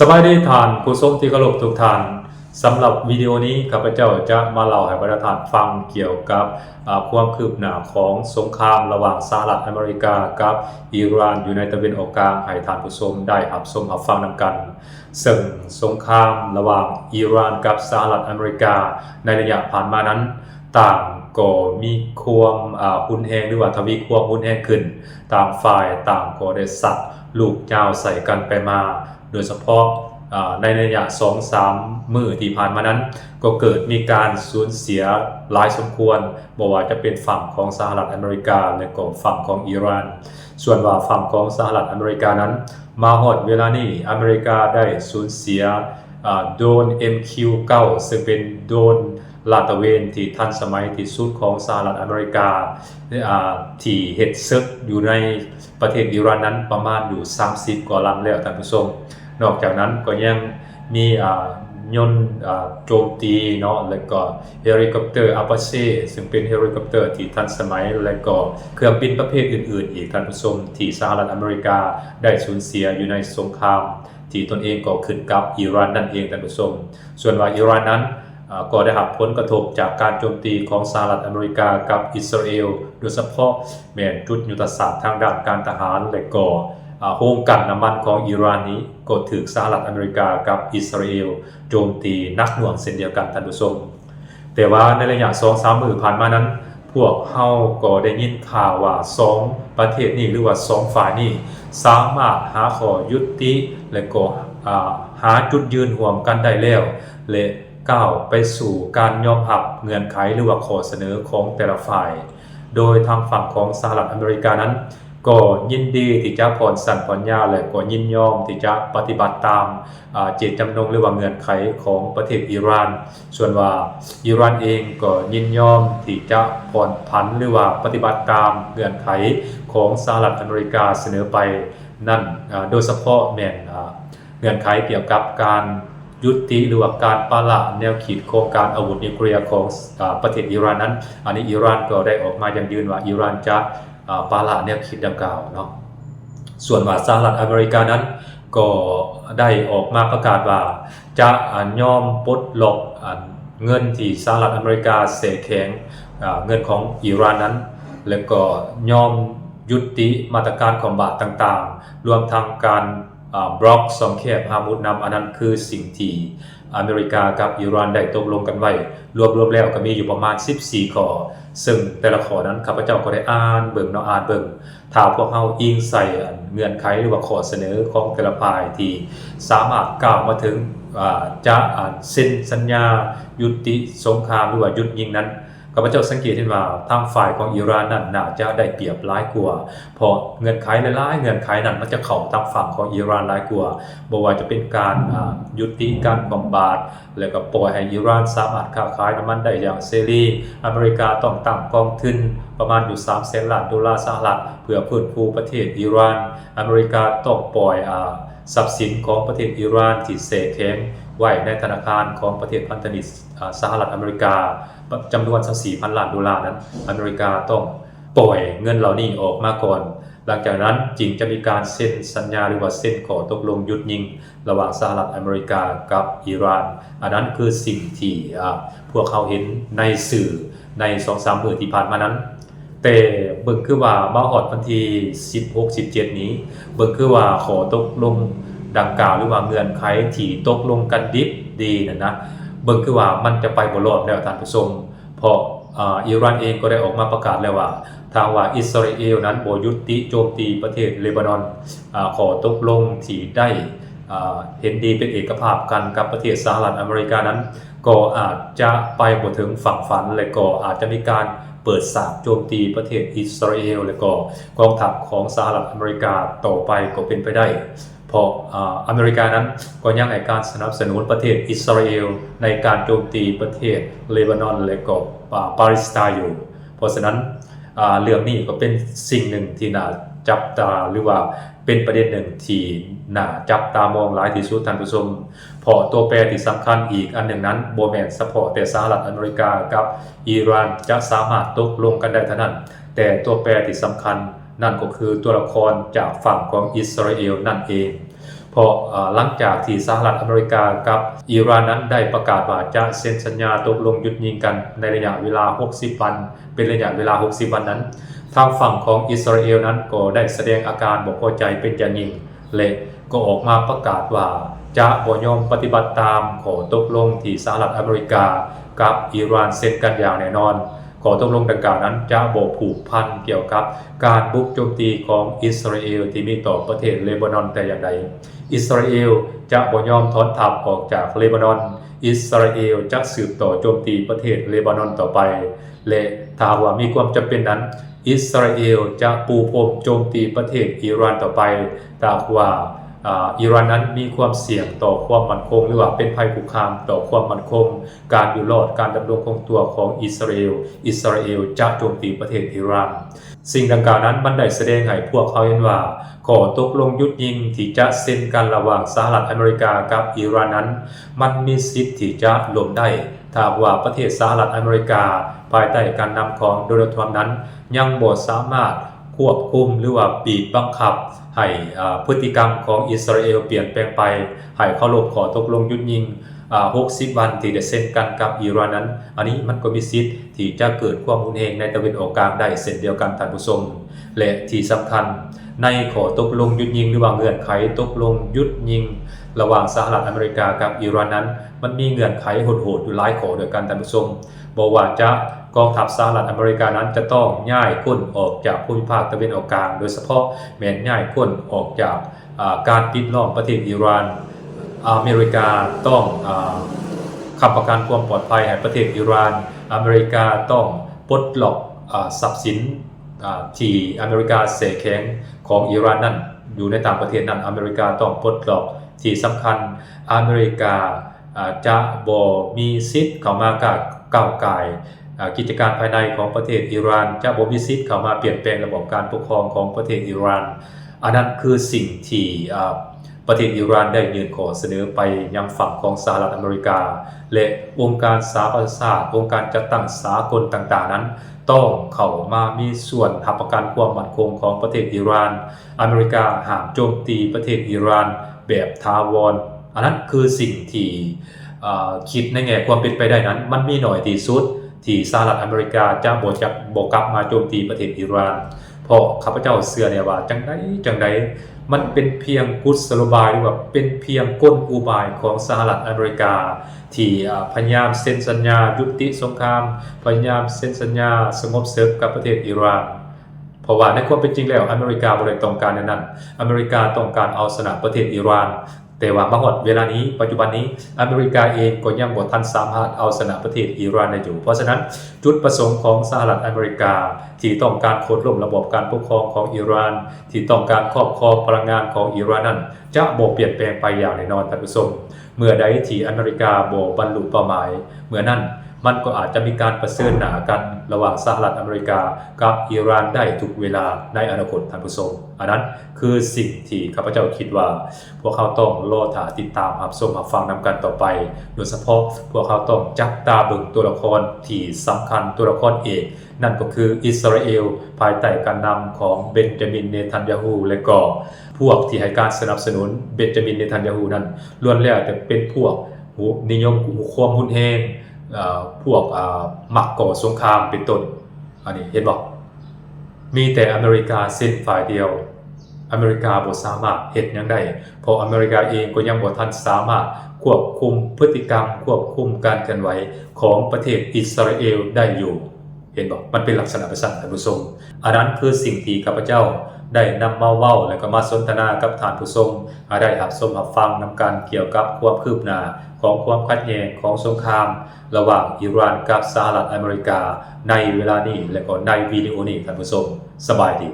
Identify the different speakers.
Speaker 1: สบายดีท่านผู้ชมที่เคารพทุกท่านสำหรับวิดีโอนี้ข้าพเจ้าจะมาเล่าให้ประท่านฟังเกี่ยวกับความคืบหน้าของสงครามระหว่างสหรัฐอเมริกากับอิหร่านอยู่ในตะวันออกกลางให้ท่านผู้ชมได้รับชมรับฟังนำกันซึ่งสงครามระหว่างอิหร่านกับสหรัฐอเมริกาในระยะผ่านมานั้นต่างก็มีความรุนแรงหรือว่าทวีความรุนแรงขึ้นต่างฝ่ายต่างก็ได้สัตว์ลูกยาวใส่กันไปมาโดยเฉพาะในระยะ 2-3 มื้อที่ผ่านมานั้นก็เกิดมีการสูญเสียหลายสมควรบ่ว่าจะเป็นฝั่งของสหรัฐอเมริกาและก็ฝั่งของอิหร่านส่วนว่าฝั่งของสหรัฐอเมริกานั้นมาฮอดเวลานี้อเมริกาได้สูญเสียโดรน MQ-9 ซึ่งเป็นโดรนลาดตระเวนที่ทันสมัยที่สุดของสหรัฐอเมริกาที่เฮ็ดซึกอยู่ในประเทศอิหร่านนั้นประมาณอยู่30กว่าลำแล้วท่านผู้ชมนอกจากนั้นก็ยังมียนต์โจมตีเนาะแล้วก็เฮลิคอปเตอร์อาปาเช่ซึ่งเป็นเฮลิคอปเตอร์ที่ทันสมัยและก็เครื่องบินประเภทอื่นๆอีกท่านผู้ชมที่สหรัฐอเมริกาได้สูญเสียอยู่ในสงครามที่ตนเองก่อขึ้นกับอิหร่านนั่นเองท่านผู้ชมส่วนว่าอิหร่านนั้นก็ได้รับผลกระทบจากการโจมตีของสหรัฐอเมริกากับอิสราเอลโดยเฉพาะแม้นจุดยุทธศาสตร์ทางด้านการทหารและก็โรงกลั่นน้ำมันของอิหร่านนี้ก็ถูกสหรัฐอเมริกากับอิสราเอลโจมตีหนักหน่วงเช่นเดียวกันท่านผู้ชมแต่ว่าในระยะ 2-3 มื้อผ่านมานั้นพวกเฮาก็ได้ยินข่าวว่า2ประเทศนี้หรือว่า2ฝ่ายนี้สามารถหาข้อยุติและก็หาจุดยืนร่วมกันได้แล้วและก้าวไปสู่การยอมรับเงื่อนไขหรือว่าข้อเสนอของแต่ละฝ่ายโดยทางฝั่งของสหรัฐอเมริกานั้นก็ยินดีที่จะผ่อนสั่นผ่อนยาวและก็ยินยอมที่จะปฏิบัติตามเจตจำนงหรือว่าเงื่อนไขของประเทศอิหร่านส่วนว่าอิหร่านเองก็ยินยอมที่จะผ่อนผันหรือว่าปฏิบัติตามเงื่อนไขของสหรัฐอเมริกาเสนอไปนั่นโดยเฉพาะแม่นเงื่อนไขเกี่ยวกับการยุติหรือว่าการปะละแนวขีดโครงการอาวุธนิวเคลียร์ของประเทศอิหร่านนั้นอันนี้อิหร่านก็ได้ออกมายังยืนว่าอิหร่านจะปะละแนวคิดดังกล่าวเนาะส่วนว่าสหรัฐอเมริกานั้นก็ได้ออกมาประกาศว่าจะยอมปลดล็อกเงินที่สหรัฐอเมริกาเสแข็งเงินของอิหร่านนั้นแล้วก็ยอมยุติมาตรการของบาทต่างๆรวมทั้งการบล็อกสองแคบฮามุดนำอันนั้นคือสิ่งที่อเมริกากับอิหร่านได้ตกลงกันไว้รวมแล้วก็มีอยู่ประมาณ14ข้อซึ่งแต่ละข้อนั้นข้าพเจ้าก็ได้อ่านเบิ่งถ้าพวกเฮาอิงใส่เงื่อนไขหรือว่าข้อเสนอของแต่ละฝ่ายที่สามารถก้าวมาถึงจะเซ็นสัญญายุติสงครามหรือว่าหยุดยิงนั้นข้าพเจ้าสังเกตเห็นว่าทางฝ่ายของอิหร่านนั้นน่าจะได้เปรียบหลายกว่าเพราะเงื่อนไขหลายๆเงื่อนไขนั้นมันจะเข้าทางฝั่งของอิหร่านหลายกว่าบ่ว่าจะเป็นการยุติการบำบัดแล้วก็ปล่อยให้อิหร่านสามารถค้าขายน้ำมันได้อย่างเสรีอเมริกาต้องตั้งกองทุนประมาณอยู่$300 ล้านสหรัฐเพื่อฟื้นฟูประเทศอิหร่านอเมริกาต้องปล่อยทรัพย์สินของประเทศอิหร่านที่แช่แข็งไว้ในธนาคารของประเทศพันธมิตรสหรัฐอเมริกาจำนวน$4,000 ล้านนั้นอเมริกาต้องปล่อยเงินเหล่านี้ออกมาก่อนหลังจากนั้นจึงจะมีการเซ็นสัญญาหรือว่าเซ็นข้อตกลงหยุดยิงระหว่างสหรัฐอเมริกากับอิหร่านอันนั้นคือสิ่งที่พวกเขาเห็นในสื่อใน 2-3 มื้อที่ผ่านมานั้นแต่เบิ่งคือว่ามาฮอดวันที่16-17นี้เบิ่งคือว่าขอตกลงดังกล่าวหรือว่าเงื่อนไขที่ตกลงกันดิบดีนั่นนะเบิ่งคือว่ามันจะไปบ่รอดแล้วท่านผู้ชมเพราะอิหร่านเองก็ได้ออกมาประกาศแล้วว่าทางว่าอิสราเอลนั้นบ่ยุติโจมตีประเทศเลบานอนขอตกลงที่ได้เห็นดีเป็นเอกภาพกันกับประเทศสหรัฐอเมริกานั้นก็อาจจะไปบ่ถึงฝั่งฝันและก็อาจจะมีการเปิดฉากโจมตีประเทศอิสราเอลและก็กองทัพของสหรัฐอเมริกาต่อไปก็เป็นไปได้เพราะอเมริกานั้นก็ยังให้การสนับสนุนประเทศอิสราเอลในการโจมตีประเทศเลบานอนและก็ปาเลสไตน์อยู่เพราะฉะนั้นเรื่องนี้ก็เป็นสิ่งหนึ่งที่น่าจับตาหรือว่าเป็นประเด็นหนึ่งที่น่าจับตามองหลายที่สุดท่านผู้ชมเพราะตัวแปรที่สำคัญอีกอันหนึ่งนั้นบ่แม่นเฉพาะแต่สหรัฐอเมริกากับอิหร่านจะสามารถตกลงกันได้เท่านั้นแต่ตัวแปรที่สำคัญนั่นก็คือตัวละครจากฝั่งของอิสราเอลนั่นเองเพ ราะหลังจากที่สหรัฐอเมริกากับอิหร่านนั้นได้ประกาศว่าจะเซ็นสัญญาตกลงหยุดยิงกันในระยะเวลา60วันเป็นระยะเวลา60วันนั้นทางฝั่งของอิสราเอลนั้นก็ได้แสดงอาการบ่พอใจเป็นอย่างยิ่งและก็ออกมาประกาศว่าจะบ่ยอมปฏิบัติตามข้อตกลงที่สหรัฐอเมริกากับอิหร่านเซ็นกันอย่างแน่นอนข้อตกลงดังกล่าวนั้นจะบ่ผูกพันเกี่ยวกับการบุกโจมตีของอิสราเอลที่มีต่อประเทศเลบานอนแต่อย่างใดอิสราเอลจะบ่ยอมถอนทัพออกจากเลบานอนอิสราเอลจะสืบต่อโจมตีประเทศเลบานอนต่อไปและถ้าว่ามีความจำเป็นนั้นอิสราเอลจะปูพรมโจมตีประเทศอิหร่านต่อไปถ้าว่าอิหร่านนั้นมีความเสี่ยงต่อความมั่นคงหรือว่าเป็นภัยคุกคามต่อความมั่นคงการอยู่รอดการดำรงคงตัวของอิสราเอลจะโจมตีประเทศอิหร่านสิ่งดังกล่าวนั้นมันได้แสดงให้พวกเขาเห็นว่าข้อตกลงหยุดยิงที่จะเซ็นกันระหว่างสหรัฐอเมริกากับอิหร่านนั้นมันมีสิทธิ์ที่จะล้มได้ถ้าว่าประเทศสหรัฐอเมริกาภายใต้การนำของโดนัลด์ทรัมป์นั้นยังบ่สามารถควบคุมหรือว่าบีบบังคับให้พฤติกรรมของอิสราเอลเปลี่ยนแปลงไปให้เคารพข้อตกลงหยุดยิง60วันที่ได้เซ็นกันกับอิหร่านนั้นอันนี้มันก็มีสิทธิ์ที่จะเกิดความรุนแรงในตะวันออกกลางได้เช่นเดียวกันท่านผู้ชมและที่สำคัญในข้อตกลงหยุดยิงหรือว่าเงื่อนไขตกลงหยุดยิงระหว่างสหรัฐอเมริกากับอิหร่านนั้นมันมีเงื่อนไขโหดๆอยู่หลายข้อด้วยกันท่านผู้ชมบอกว่าจะกองทัพสหรัฐอเมริกานั้นจะต้องย้ายคนออกจากภูมิภาคตะวันออกกลางโดยเฉพาะแม้นย้ายคนออกจากการปิดล้อมประเทศอิหร่านอเมริกาต้องค้ำประกันความปลอดภัยให้ประเทศอิหร่านอเมริกาต้องปลดล็อกทรัพย์สินที่อเมริกาเสแข็งของอิหร่านนั้นอยู่ในต่างประเทศนั้นอเมริกาต้องปลดล็อกที่สำคัญอเมริกาจะบ่มีสิทธิ์เข้ามาก้าวไก่กิจการภายในของประเทศอิหร่านจะบ่มีสิทธิ์เข้ามาเปลี่ยนแปลงระบบการปกครองของประเทศอิหร่านอันนั้นคือสิ่งที่ประเทศอิหร่านได้ยื่นขอเสนอไปยังฝั่งของสหรัฐอเมริกาและองค์การสหประชาชาติองค์การจัดตั้งสากลต่างๆนั้นต้องเข้ามามีส่วนรับประกันความมั่นคงของประเทศอิหร่านอเมริกาห้ามโจมตีประเทศอิหร่านแบบถาวรอันนั้นคือสิ่งที่คิดในแง่ความเป็นไปได้นั้นมันมีหน่อยที่สุดที่สหรัฐอเมริกาจะบ่กลับมาโจมตีประเทศอิหร่านเพราะข้าพเจ้าเชื่อเนี่ยว่าจังใดมันเป็นเพียงกุศโลบายหรือว่าเป็นเพียงกลอุบายของสหรัฐอเมริกาที่พยายามเซ็นสัญญายุติสงครามพยายามเซ็นสัญญาสงบศึกกับประเทศอิหร่านเพราะว่าในความเป็นจริงแล้วอเมริกาบ่ได้ต้องการนั้นอเมริกาต้องการเอาชนะประเทศอิหร่านแต่ว่ามาฮอดเวลานี้ปัจจุบันนี้อเมริกาเองก็ยังบ่ทันสามารถเอาชนะประเทศอิหร่านได้อยู่เพราะฉะนั้นจุดประสงค์ของสหรัฐอเมริกาที่ต้องการโค่นล้มระบบการปกครองของอิหร่านที่ต้องการครอบครองพลังงานของอิหร่านนั้นจะบ่เปลี่ยนแปลงไปอย่างแน่นอนท่านผู้ชมเมื่อใดที่อเมริกาบ่บรรลุเป้าหมายเมื่อนั้นมันก็อาจจะมีการประเสริญหน้ากันระหว่างสหรัฐอเมริกากับอิหร่านได้ทุกเวลาในอนาคตท่านผู้ชมอันนั้นคือสิ่งที่ข้าพเจ้าคิดว่าพวกเขาต้องรอติดตามรับชมรับฟังนำกันต่อไปโดยเฉพาะพวกเขาต้องจับตาเบิ่งตัวละครที่สำคัญตัวละครเอกนั่นก็คืออิสราเอลภายใต้การนำของเบนจามินเนทันยาฮูและก็พวกที่ให้การสนับสนุนเบนจามินเนทันยาฮูนั้นล้วนแล้วแต่เป็นพวกนิยมความรุนแรงพวกมักก่อสงครามเป็นต้นอันนี้เห็นบ่มีแต่อเมริกาเส้นฝ่ายเดียวอเมริกาบ่สามารถเฮ็ดหยังได้เพราะอเมริกาเองก็ยังบ่ทันสามารถควบคุมพฤติกรรมควบคุมการเคลื่อนไหวของประเทศอิสราเอลได้อยู่เห็นบ่มันเป็นลักษณะประสาทท่านผู้ชมอันนั้นคือสิ่งที่ข้าพเจ้าได้นำมาเว้าและก็มาสนทนากับท่านผู้ชมได้รับชมรับฟังนำกันเกี่ยวกับความคืบหน้าของความขัดแย้งของสงครามระหว่างอิหร่านกับสหรัฐอเมริกาในเวลานี้และก็ในวิดีโอนี้ท่านผู้ชมสบายดี